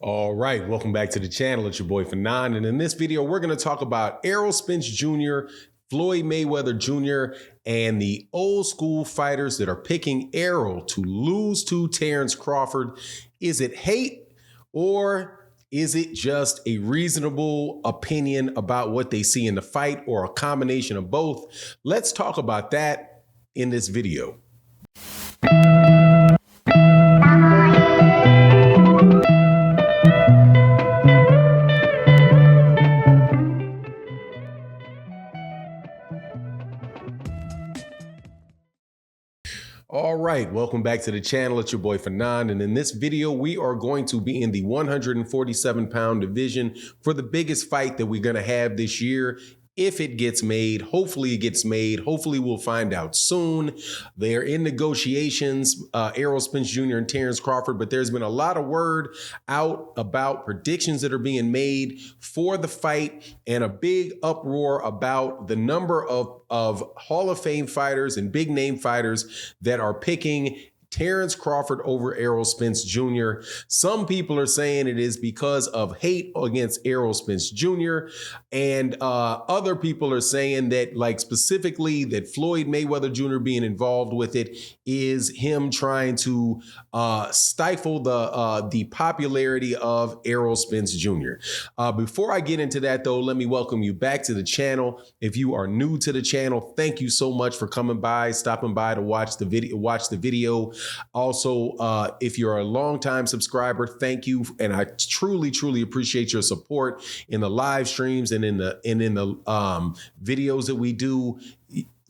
All right, welcome back to the channel. It's your boy Fanon, and in this video, we're going to talk about Errol Spence Jr., Floyd Mayweather Jr., and the old school fighters that are picking Errol to lose to Terence Crawford. Is it hate or is it just a reasonable opinion about what they see in the fight, or a combination of both? Let's talk about that in this video. All right, welcome back to the channel. It's your boy Fanon, and in this video, we are going to be in the 147-pound division for the biggest fight that we're going to have this year. If it gets made, hopefully it gets made. Hopefully we'll find out soon. They're in negotiations, Errol Spence Jr. and Terence Crawford, but there's been a lot of word out about predictions that are being made for the fight and a big uproar about the number of Hall of Fame fighters and big name fighters that are picking Terence Crawford over Errol Spence Jr. Some people are saying it is because of hate against Errol Spence Jr. And other people are saying that, like, specifically that Floyd Mayweather Jr. being involved with it is him trying to stifle the popularity of Errol Spence Jr. Before I get into that, though, let me welcome you back to the channel. If you are new to the channel, thank you so much for coming by, stopping by to watch the video. Also, if you're a longtime subscriber, thank you, and I truly appreciate your support in the live streams and in the videos that we do.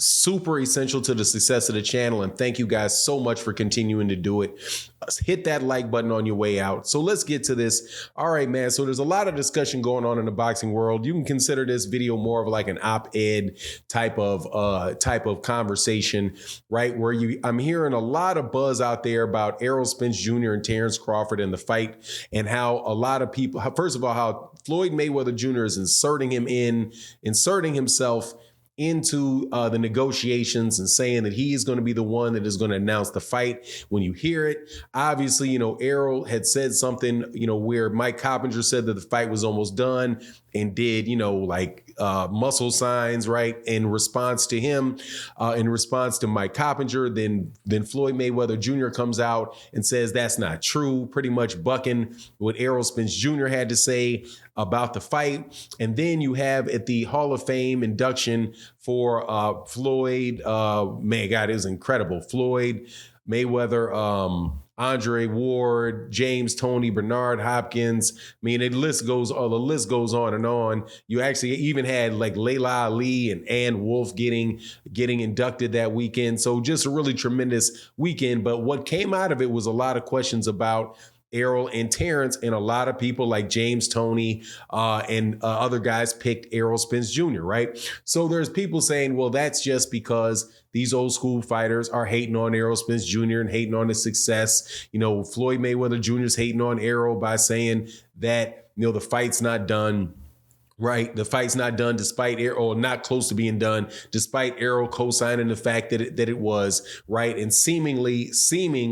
Super essential to the success of the channel, and thank you guys so much for continuing to do it. Hit that like button on your way out. So let's get to this. All right, man. So there's a lot of discussion going on in the boxing world. You can consider this video more of like an op-ed type of conversation, right? Where I'm hearing a lot of buzz out there about Errol Spence Jr. and Terence Crawford and the fight, and how a lot of people, first of all, how Floyd Mayweather Jr. is inserting himself into the negotiations and saying that he is going to be the one that is going to announce the fight. When you hear it, obviously, Errol had said something, where Mike Coppinger said that the fight was almost done and did, muscle signs, right? In response to him, in response to Mike Coppinger, then Floyd Mayweather Jr. comes out and says that's not true, pretty much bucking what Errol Spence Jr. had to say about the fight. And then you have at the Hall of Fame induction for Floyd, man, God, it was incredible. Floyd Mayweather, Andre Ward, James Toney, Bernard Hopkins. I mean, the list goes on and on. You actually even had like Layla Ali and Ann Wolfe getting inducted that weekend. So just a really tremendous weekend. But what came out of it was a lot of questions about Errol and Terence, and a lot of people like James Toney and other guys picked Errol Spence Jr., right? So there's people saying, well, that's just because these old school fighters are hating on Errol Spence Jr. and hating on his success. Floyd Mayweather Jr. is hating on Errol by saying that, the fight's not done. Right. The fight's not done despite Errol, not close to being done, despite Errol co-signing the fact that it was, right. And seeming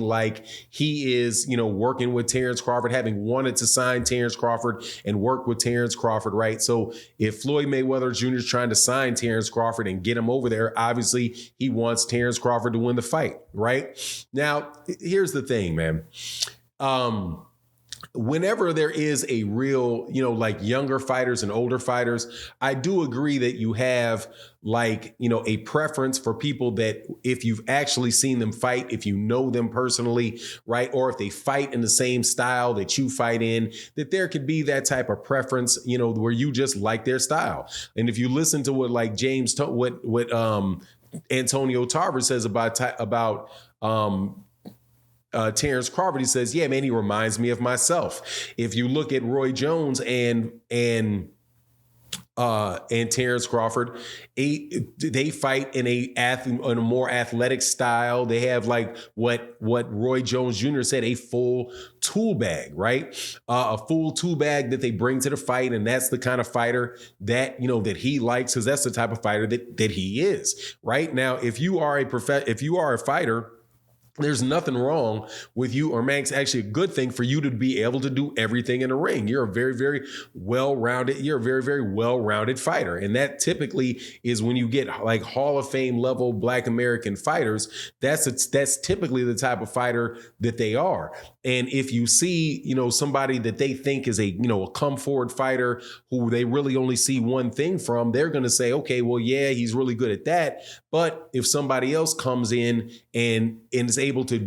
like he is, working with Terence Crawford, having wanted to sign Terence Crawford and work with Terence Crawford. Right. So if Floyd Mayweather Jr. is trying to sign Terence Crawford and get him over there, obviously he wants Terence Crawford to win the fight. Right. Now, here's the thing, man. Whenever there is a real, like younger fighters and older fighters, I do agree that you have a preference for people that if you've actually seen them fight, if you know them personally, right? Or if they fight in the same style that you fight in, that there could be that type of preference, where you just like their style. And if you listen to what Antonio Tarver says about Terence Crawford, he says, yeah, man, he reminds me of myself. If you look at Roy Jones and Terence Crawford, they fight in a more athletic style. They have like what Roy Jones Jr. said, a full tool bag, right? A full tool bag that they bring to the fight, and that's the kind of fighter that that he likes, because that's the type of fighter that he is. Right now, if you are a fighter There's nothing wrong with you, or Max, actually a good thing for you to be able to do everything in the ring. You're a very well-rounded fighter. And that typically is when you get like Hall of Fame level Black American fighters, that's typically the type of fighter that they are. And if you see, somebody that they think is a come forward fighter who they really only see one thing from, they're going to say, okay, well, yeah, he's really good at that. But if somebody else comes in and is able to,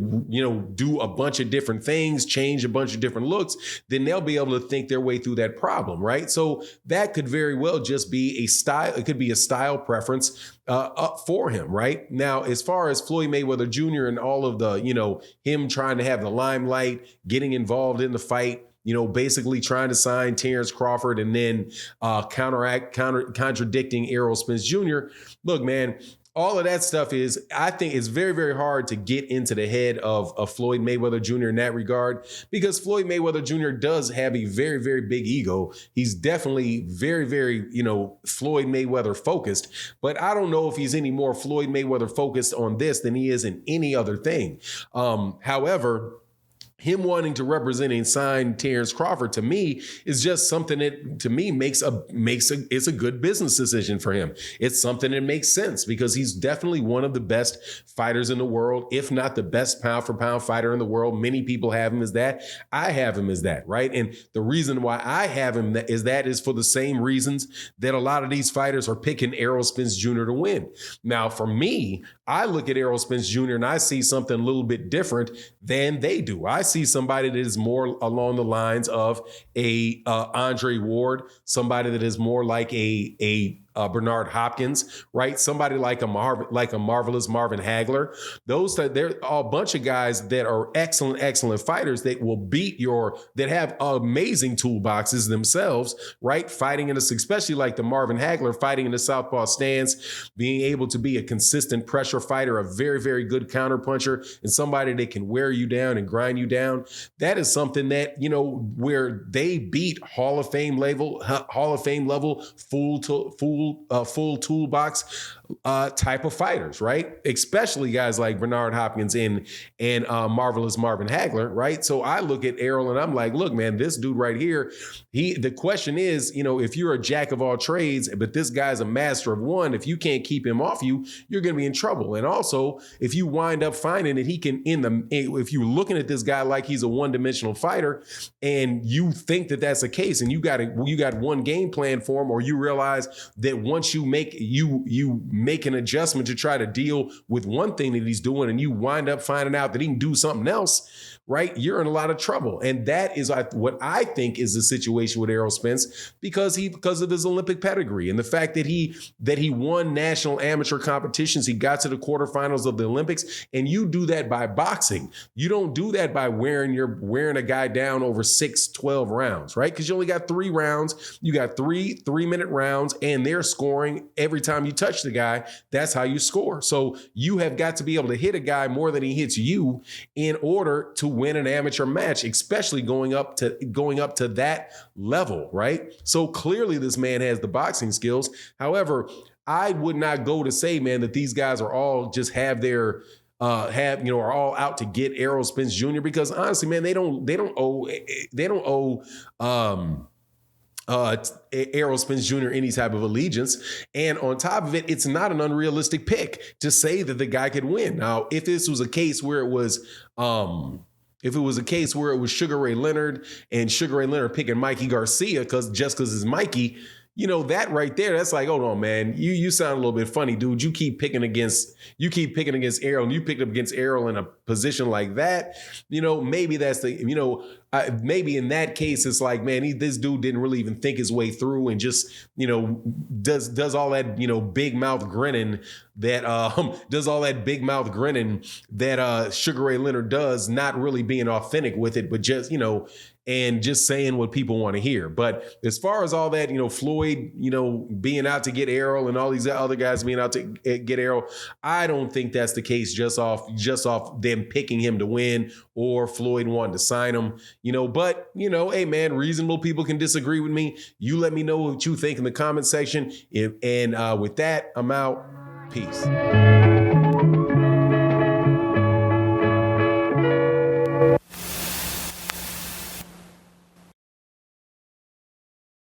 do a bunch of different things, change a bunch of different looks, then they'll be able to think their way through that problem, right? So that could very well just be a style. It could be a style preference up for him, right? Now, as far as Floyd Mayweather Jr. and all of the, him trying to have the limelight, getting involved in the fight, basically trying to sign Terence Crawford and then contradicting Errol Spence Jr. Look, man, all of that stuff I think it's very hard to get into the head of Floyd Mayweather Jr. in that regard, because Floyd Mayweather Jr. does have a very big ego. He's definitely very, Floyd Mayweather focused, but I don't know if he's any more Floyd Mayweather focused on this than he is in any other thing. However, him wanting to represent and sign Terence Crawford to me is just something that to me it's a good business decision for him. It's something that makes sense because he's definitely one of the best fighters in the world, if not the best pound for pound fighter in the world. Many people have him as that. I have him as that, right? And the reason why I have him is for the same reasons that a lot of these fighters are picking Errol Spence Jr. to win. Now, for me, I look at Errol Spence Jr. and I see something a little bit different than they do. I see somebody that is more along the lines of a Andre Ward, somebody that is more like a Bernard Hopkins, right? Somebody like a marvelous Marvin Hagler. They're a bunch of guys that are excellent fighters that will that have amazing toolboxes themselves, right? Fighting especially like the Marvin Hagler, fighting in the southpaw stance, being able to be a consistent pressure fighter, a very good counter puncher, and somebody that can wear you down and grind you down. That is something that, where they beat Hall of Fame level, full toolbox type of fighters, right? Especially guys like Bernard Hopkins and marvelous Marvin Hagler, right? So I look at Errol and I'm like, look, man, this dude right here, the question is, if you're a jack of all trades, but this guy's a master of one, if you can't keep him off you, you're going to be in trouble. And also, if you wind up finding that he can, if you're looking at this guy like he's a one-dimensional fighter and you think that that's the case and you got one game plan for him, or you realize that once you make an adjustment to try to deal with one thing that he's doing and you wind up finding out that he can do something else, right? You're in a lot of trouble. And that is what I think is the situation with Errol Spence because of his Olympic pedigree and the fact that he won national amateur competitions. He got to the quarterfinals of the Olympics, and you do that by boxing. You don't do that by wearing a guy down over 6-12 rounds, right? Because you only got 3 rounds. You got 3-minute rounds, and they're scoring every time you touch the guy. That's how you score. So you have got to be able to hit a guy more than he hits you in order to win an amateur match, especially going up to that level, right? So clearly this man has the boxing skills. However, I would not go to say, man, that these guys are all just are all out to get Errol Spence Jr. because honestly, man, they don't owe Errol Spence Jr. any type of allegiance. And on top of it, it's not an unrealistic pick to say that the guy could win. Now, if this was a case where it was Sugar Ray Leonard and Sugar Ray Leonard picking Mikey Garcia because it's Mikey, that right there, that's like, hold on, man, you sound a little bit funny, dude. You keep picking against Errol, and you picked up against Errol in a position like that. Maybe that's maybe in that case, it's like, man, this dude didn't really even think his way through and just, does all that, big mouth grinning that Sugar Ray Leonard does, not really being authentic with it, but just, and just saying what people want to hear. But as far as all that, Floyd, being out to get Errol and all these other guys being out to get Errol, I don't think that's the case just off them picking him to win or Floyd wanting to sign him, but, hey, man, reasonable people can disagree with me. You let me know what you think in the comment section. With that, I'm out. Peace.